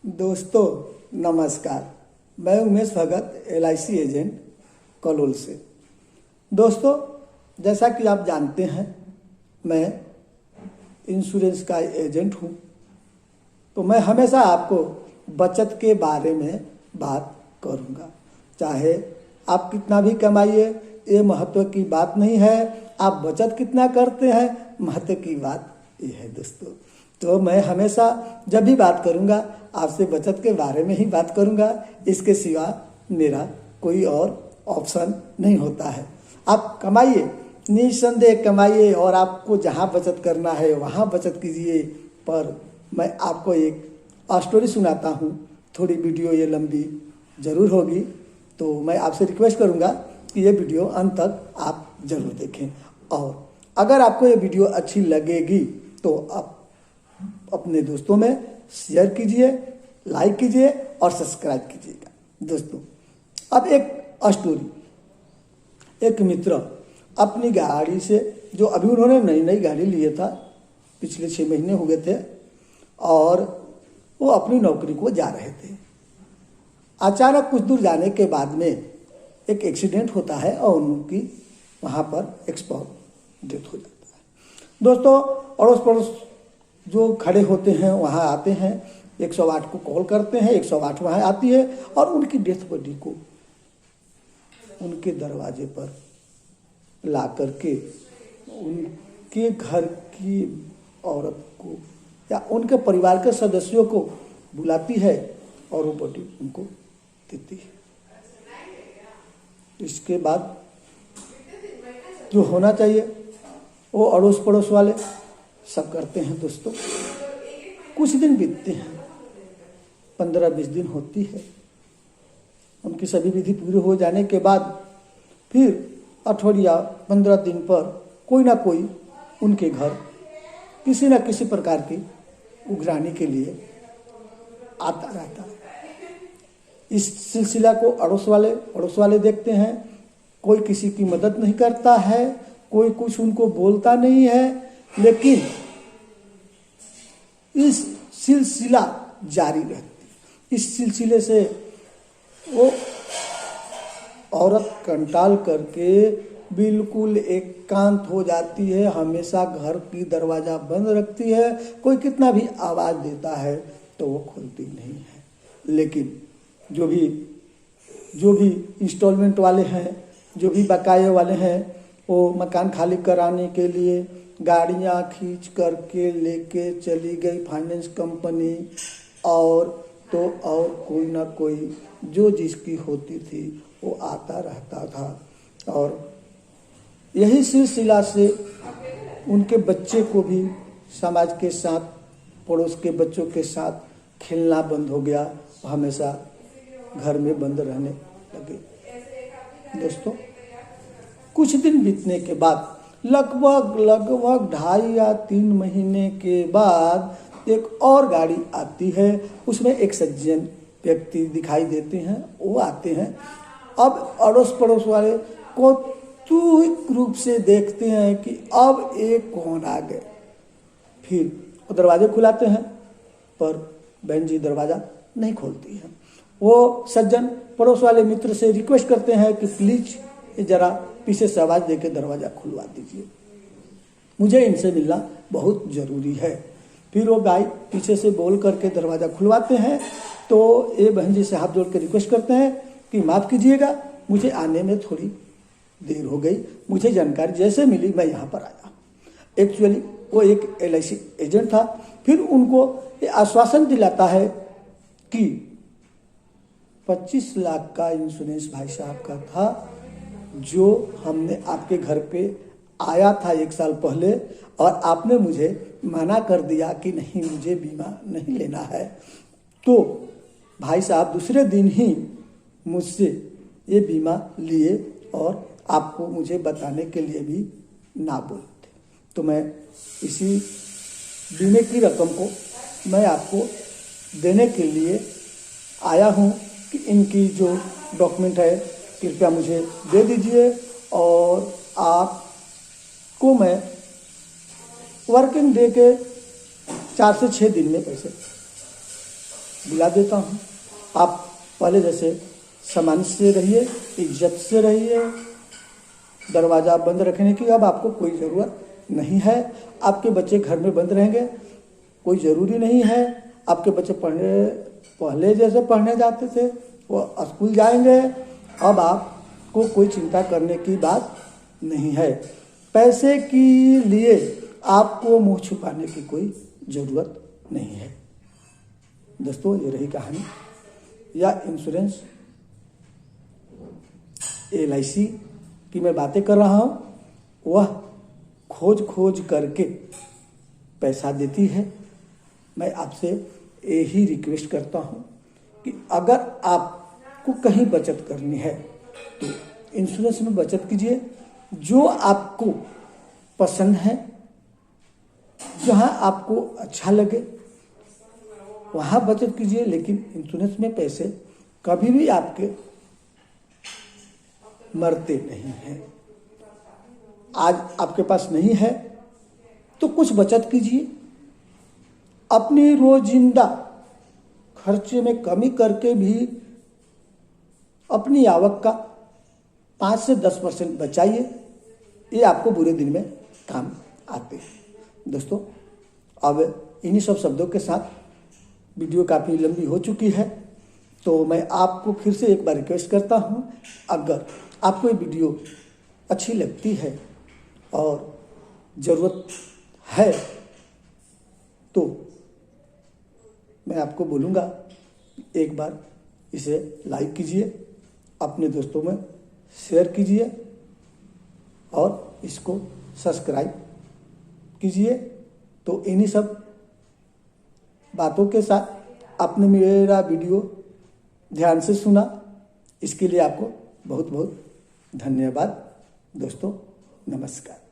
दोस्तों नमस्कार। मैं उमेश भगत LIC एजेंट कलोल से। दोस्तों जैसा कि आप जानते हैं मैं इंश्योरेंस का एजेंट हूँ, तो मैं हमेशा आपको बचत के बारे में बात करूँगा। चाहे आप कितना भी कमाइए, ये महत्व की बात नहीं है। आप बचत कितना करते हैं, महत्व की बात ये है दोस्तों। तो मैं हमेशा जब भी बात करूँगा आपसे बचत के बारे में ही बात करूँगा। इसके सिवा मेरा कोई और ऑप्शन नहीं होता है। आप कमाइए, निसंदेह कमाइए, और आपको जहाँ बचत करना है वहाँ बचत कीजिए। पर मैं आपको एक स्टोरी सुनाता हूँ। थोड़ी वीडियो ये लंबी ज़रूर होगी, तो मैं आपसे रिक्वेस्ट करूँगा कि ये वीडियो अंत तक आप ज़रूर देखें। और अगर आपको ये वीडियो अच्छी लगेगी तो आप अपने दोस्तों में शेयर कीजिए, लाइक कीजिए और सब्सक्राइब कीजिएगा। दोस्तों अब एक स्टोरी। एक मित्र अपनी गाड़ी से, जो अभी उन्होंने नई नई गाड़ी लिए था, पिछले 6 महीने हो गए थे, और वो अपनी नौकरी को जा रहे थे। अचानक कुछ दूर जाने के बाद में एक एक्सीडेंट होता है और उनकी वहाँ पर एक्सपायर डेथ हो जाता है। दोस्तों अड़ोस पड़ोस जो खड़े होते हैं वहाँ आते हैं, 108 को कॉल करते हैं, 108 वहाँ आती है और उनकी डेथ बॉडी को उनके दरवाजे पर ला करके उनके घर की औरत को या उनके परिवार के सदस्यों को बुलाती है और वो बॉडी उनको देती है। इसके बाद जो होना चाहिए वो अड़ोस पड़ोस वाले सब करते हैं। दोस्तों कुछ दिन बीतते हैं, 15-20 दिन होती है। उनकी सभी विधि पूरी हो जाने के बाद फिर 8-15 दिन पर कोई ना कोई उनके घर किसी न किसी प्रकार की उघरानी के लिए आता रहता है। इस सिलसिला को अड़ोस वाले देखते हैं। कोई किसी की मदद नहीं करता है, कोई कुछ उनको बोलता नहीं है, लेकिन इस सिलसिला जारी रहती। इस सिलसिले से वो औरत कंटाल करके बिल्कुल एकांत हो जाती है। हमेशा घर की दरवाज़ा बंद रखती है। कोई कितना भी आवाज़ देता है तो वो खुलती नहीं है। लेकिन जो भी इंस्टॉलमेंट वाले हैं, जो भी बकाये वाले हैं, वो मकान खाली कराने के लिए गाड़ियाँ खींच करके लेके चली गई फाइनेंस कंपनी, और कोई ना कोई जो जिसकी होती थी वो आता रहता था। और यही सिलसिला से उनके बच्चे को भी समाज के साथ, पड़ोस के बच्चों के साथ खेलना बंद हो गया। हमेशा घर में बंद रहने लगे। दोस्तों कुछ दिन बीतने के बाद लगभग 2.5 या 3 महीने के बाद एक और गाड़ी आती है। उसमें एक सज्जन व्यक्ति दिखाई देते हैं, वो आते हैं। अब अड़ोस पड़ोस वाले कौतूहल रूप से देखते हैं कि अब एक कौन आ गए। फिर वो दरवाजे खुलाते हैं, पर बहन जी दरवाज़ा नहीं खोलती है। वो सज्जन पड़ोस वाले मित्र से रिक्वेस्ट करते हैं कि प्लीज ज़रा पीछे से आवाज़ देकर दरवाज़ा खुलवा दीजिए, मुझे इनसे मिलना बहुत ज़रूरी है। फिर वो भाई पीछे से बोल करके दरवाज़ा खुलवाते हैं। तो ये बहन जी से हाथ जोड़ के रिक्वेस्ट करते हैं कि माफ़ कीजिएगा, मुझे आने में थोड़ी देर हो गई, मुझे जानकारी जैसे मिली मैं यहाँ पर आया। एक्चुअली वो एक LIC एजेंट था। फिर उनको ये आश्वासन दिलाता है कि 25 लाख का इंश्योरेंस भाई साहब का था, जो हमने आपके घर पे आया था 1 साल पहले, और आपने मुझे मना कर दिया कि नहीं, मुझे बीमा नहीं लेना है। तो भाई साहब दूसरे दिन ही मुझसे ये बीमा लिए और आपको मुझे बताने के लिए भी ना बोलते। तो मैं इसी बीमे की रकम को मैं आपको देने के लिए आया हूँ कि इनकी जो डॉक्यूमेंट है कृपया मुझे दे दीजिए, और आपको मैं वर्किंग डे के 4 से 6 दिन में पैसे बुला देता हूँ। आप पहले जैसे सामान्य से रहिए, इज्जत से रहिए। दरवाज़ा बंद रखने की अब आपको कोई ज़रूरत नहीं है। आपके बच्चे घर में बंद रहेंगे, कोई ज़रूरी नहीं है। आपके बच्चे पहले जैसे पढ़ने जाते थे वो स्कूल जाएंगे। अब आपको कोई चिंता करने की बात नहीं है। पैसे के लिए आपको मुंह छुपाने की कोई ज़रूरत नहीं है। दोस्तों, ये रही कहानी। या इंश्योरेंस LIC की मैं बातें कर रहा हूँ, वह खोज करके पैसा देती है। मैं आपसे यही रिक्वेस्ट करता हूँ कि अगर आपको कहीं बचत करनी है तो इंश्योरेंस में बचत कीजिए। जो आपको पसंद है, जहाँ आपको अच्छा लगे वहाँ बचत कीजिए, लेकिन इंश्योरेंस में पैसे कभी भी आपके मरते नहीं हैं। आज आपके पास नहीं है तो कुछ बचत कीजिए। अपनी रोजिंदा खर्चे में कमी करके भी अपनी आवक का 5 से 10% बचाइए। ये आपको बुरे दिन में काम आते हैं। दोस्तों, अब इन्हीं सब शब्दों के साथ वीडियो काफ़ी लंबी हो चुकी है, तो मैं आपको फिर से एक बार रिक्वेस्ट करता हूँ, अगर आपको ये वीडियो अच्छी लगती है और ज़रूरत है तो मैं आपको बोलूँगा एक बार इसे लाइक कीजिए, अपने दोस्तों में शेयर कीजिए और इसको सब्सक्राइब कीजिए। तो इन्हीं सब बातों के साथ आपने मेरा वीडियो ध्यान से सुना, इसके लिए आपको बहुत बहुत धन्यवाद। दोस्तों, नमस्कार।